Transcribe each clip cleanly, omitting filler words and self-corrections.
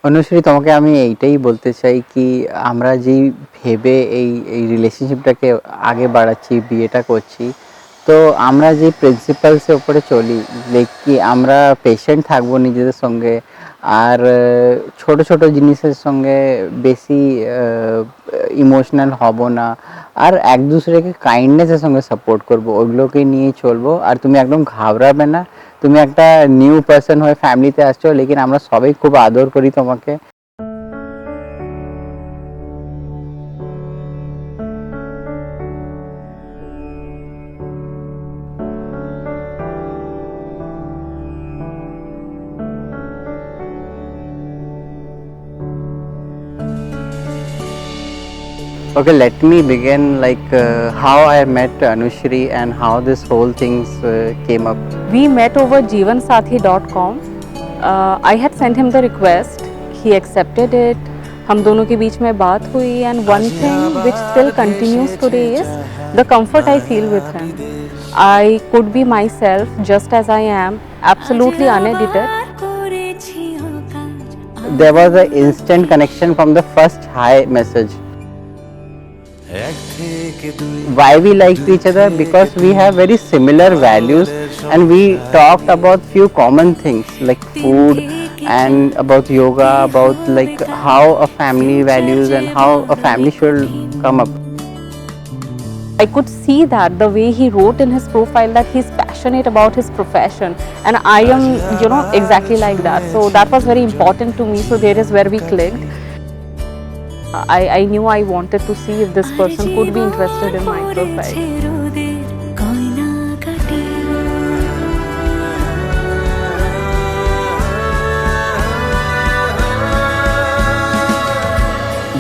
অনুশ্রী, তোমাকে আমি এইটাই বলতে চাই কি আমরা যেই ভেবে এই রিলেশনশিপটাকে আগে বাড়াচ্ছি, বিয়েটা করছি, তো আমরা যে প্রিন্সিপালসের উপরে চলি, লাইক কি আমরা পেশেন্ট থাকবো নিজেদের সঙ্গে, আর ছোট ছোট জিনিসের সঙ্গে বেশি ইমোশনাল হব না, আর এক দুসরেকে কাইন্ডনেসের সঙ্গে সাপোর্ট করবো, ওইগুলোকে নিয়ে চলবো। আর তুমি একদম ঘাবড়াবে না, তুমি একটা নিউ পার্সন হয়ে ফ্যামিলিতে আসছো, লেকিন আমরা সবাই খুব আদর করি তোমাকে। Okay, let me begin how I met Anushree and how this whole things came up. We met over Jeevansathi.com. I had sent him the request. He accepted it. हम दोनों के बीच में बात हुई and one thing which still continues today is the comfort I feel with him. I could be myself just as I am, absolutely unedited. There was an instant connection from the first hi message. Why we liked each other? Because we have very similar values and we talked about few common things like food and about yoga, about like how a family values and how a family should come up. I could see that the way he wrote in his profile that he's passionate about his profession, and I am, exactly like that. So that was very important to me. So there is where we clicked. I knew I wanted to see if this person could be interested in my profile.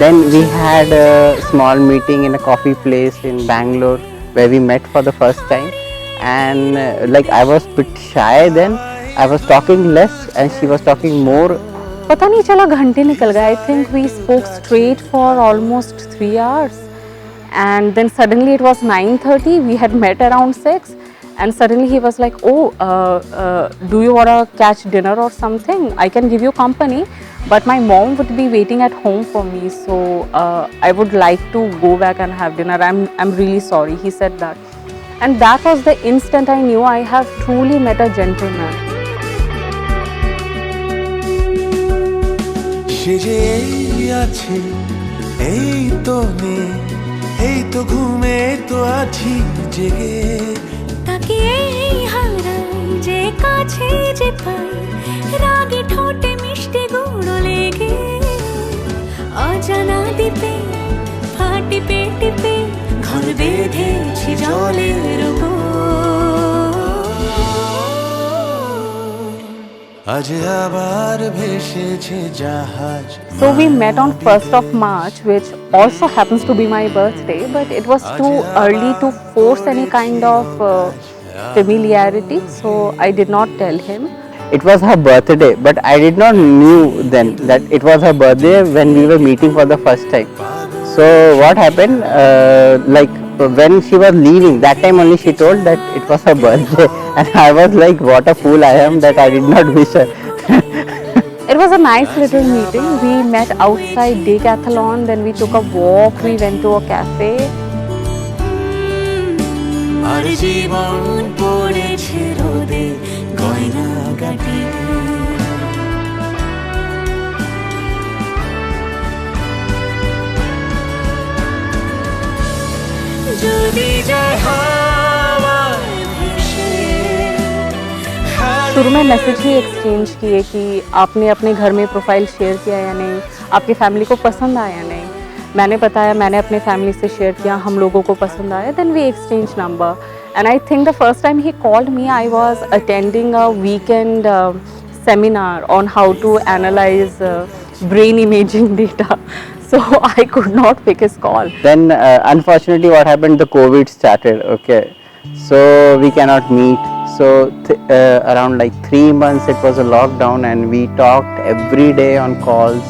Then we had a small meeting in a coffee place in Bangalore where we met for the first time, and I was a bit shy then. I was talking less and she was talking more. पता नहीं चला घंटे निकल गए. I think we spoke straight for almost 3 hours, and then suddenly it was 9:30. We had met around 6, and suddenly he was like, "Oh, do you want to catch dinner or something? I can give you company, but my mom would be waiting at home for me, so I would like to go back and have dinner. I'm really sorry." He said that, and that was the instant I knew I have truly met a gentleman. সেজে আছে এই তো নেই, এই তো ঘুমে তো আছি জেগে, তাকে এই হারাই যে কাছে যে পাই, রাগে ঠোঁটে মিষ্টি গুঁড়ো লেগে, অজানা দ্বীপে ফাটি পেটিপে ঘর বেঁধেছি জলের উপর। So we met on 1st of March, which also happens to be my birthday, but it was too early to force any kind of familiarity, so I did not tell him. It was her birthday, but I did not knew then that it was her birthday when we were meeting for the first time. So what happened, when she was leaving, that time only she told that it was her birthday, and I was like, what a fool I am that I did not wish her. It was a nice little meeting. We met outside Decathlon, then we took a walk, we went to a cafe. আর জীবন পড়েছে রোদে গয়না গাটি, যদি যায় হাওয়ায় ভেসে। शुरू में मैसेज ही एक्सचेंज किए कि आपने अपने घर में प्रोफाइल शेयर किया या नहीं, आपकी फैमिली को पसंद आया या नहीं. मैंने बताया, मैंने अपने फैमिली से शेयर किया, हम लोगों को पसंद आया. Then we exchange number, and I think the first time he called me, I was attending a weekend seminar on how to analyze brain imaging data. So I could not pick his call. Then unfortunately what happened, the COVID started, okay, so we cannot meet. So around 3 months it was a lockdown, and we talked every day on calls.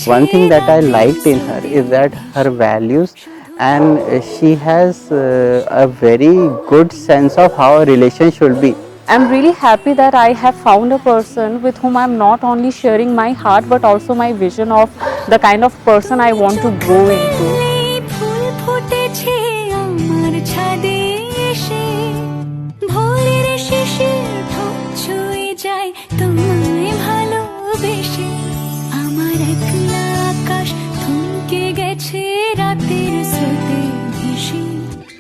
one thing that I liked in her is that her values, and she has a very good sense of how a relation should be. I'm really happy that I have found a person with whom I'm not only sharing my heart but also my vision of the kind of person I want to grow into. ফুল ফুটেছে আমার ছাদে এসে ভোরের শিশির ঠোঁট ছুঁয়ে যায় তোমায় ভালোবেসে আমার একলা আকাশ থমকে গেছে রাতের স্রোতে ভেসে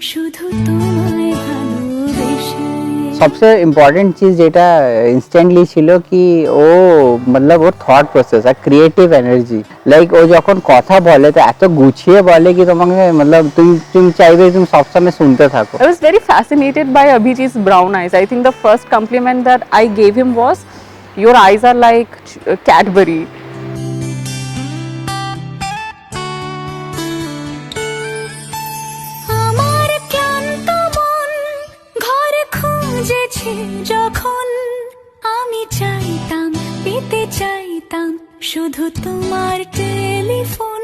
শুধু তোমায় ভালোবেসে सबसे इम्पॉर्टेंट चीज़ যেটা ইনস্ট্যান্টলি ছিল কি ও मतलब ওর থট প্রসেস আর ক্রিয়েটিভ এনার্জি, লাইক ও যখন কথা বলে তো এত গুছিয়ে বলে কি তোমাকে मतलब তুমি চাইবে তুমি সবসময় শুনতে থাকো. I was very fascinated by Abhijit's brown eyes. I think the first compliment that I gave him was, your eyes are like Cadbury. আমার ক্লান্ত মন ঘর খুঁজেছে যখন আমি চাইতাম পেতে চাইতাম শুধু তোমার টেলিফোন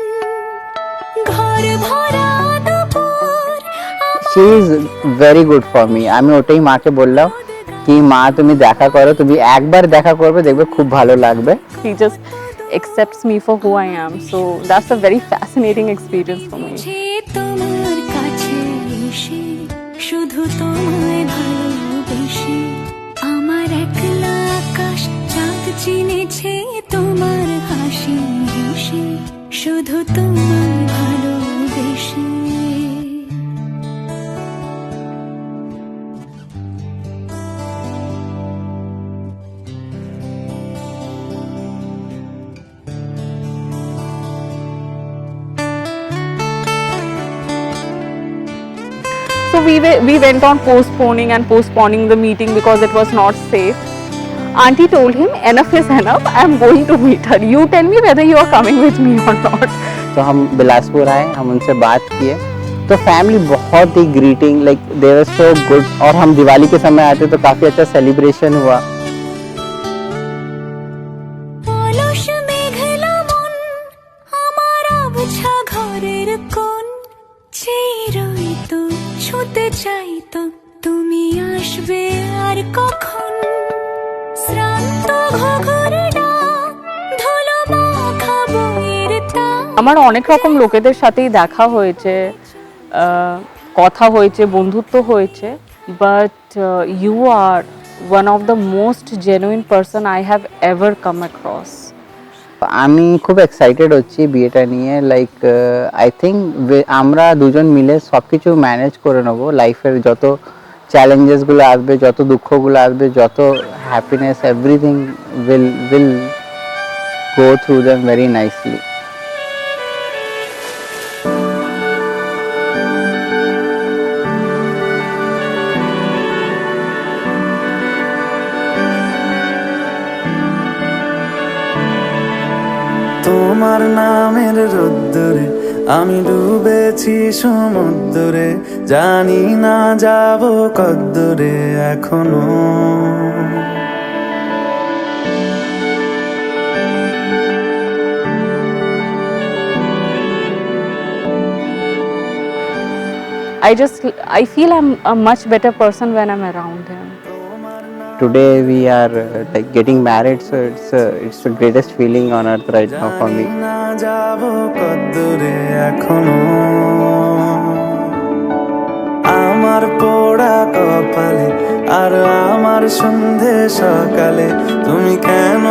ঘর ভরা দুপুর she is very good for me. আমি ওটাই মাকে বললাম কি মা তুমি দেখা করো, তুমি একবার দেখা করবে দেখবে খুব ভালো লাগবে. He just accepts me for who I am. So that's a very fascinating experience for me. যে তোমার কাছে এসে শুধু তোমায় ভালোবেসে আমার একলা আকাশ চাঁদ চিনেছে তোমার হাসি হেসে শুধু তোমায় ভালোবেসে So we went on postponing the meeting because it was not safe. Auntie told him, enough is enough, I am going to meet her. You tell me whether you are coming with me or not. तो हम बिलासपुर आए, हम उनसे बात किए तो family बहुत ही greeting, like they were so good. और हम दिवाली के समय आते तो काफ़ी अच्छा सेलिब्रेशन हुआ. অলস মেঘলা মন আমার আবছা ঘরের কোণ চেয়ে রইতো ছুঁতে চাইতো তুমি আসবে আর কখন শ্রান্ত ঘঘর ডাক ধুলো মাখা বইয়ের তাক আমার অনেক রকম লোকেদের সাথেই দেখা হয়েছে, কথা হয়েছে, বন্ধুত্ব হয়েছে, but you are one of the most genuine person I have ever come across. আমি খুব এক্সাইটেড হচ্ছি বিয়েটা নিয়ে. লাইক আই থিঙ্ক আমরা দুজন মিলে সব কিছু ম্যানেজ করে নেবো. লাইফের যত চ্যালেঞ্জেসগুলো আসবে, যত দুঃখগুলো আসবে, যত happiness, everything will go through them very nicely. তোমার নামের রোদ্দুরে আমি ডুবেছি সমুদ্রে, জানি না যাব কদ্দুরে এখনো. I feel I'm a much better person when I'm around him. Today we are like getting married, so it's the greatest feeling on earth right now for me. জানি না যাব কদ্দুরে এখনো, আমার পোড়া কপালে আর আমার সন্ধে সকালে তুমি কেন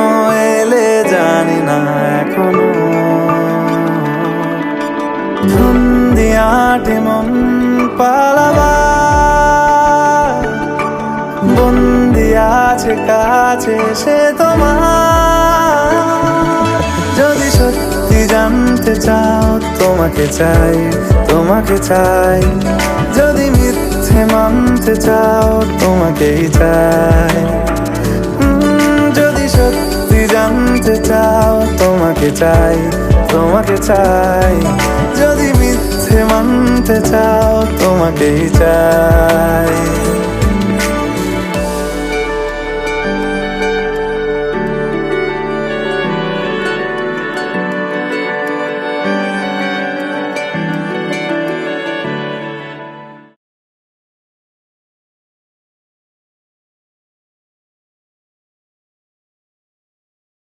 এলে জানি না এখনো. ধুন্দিয়াটে মন পালাবার বন্দি আছে কাছে সে তোমার. যদি সত্যি জানতে চাও তোমাকে চাই, তোমাকে চাই. যদি মিথ্যে মানতে চাও তোমাকেই চাই. যদি সত্যি জানতে চাও তোমাকে চাই, তোমাকে চাই. যদি মিথ্যে মানতে চাও তোমাকেই চাই.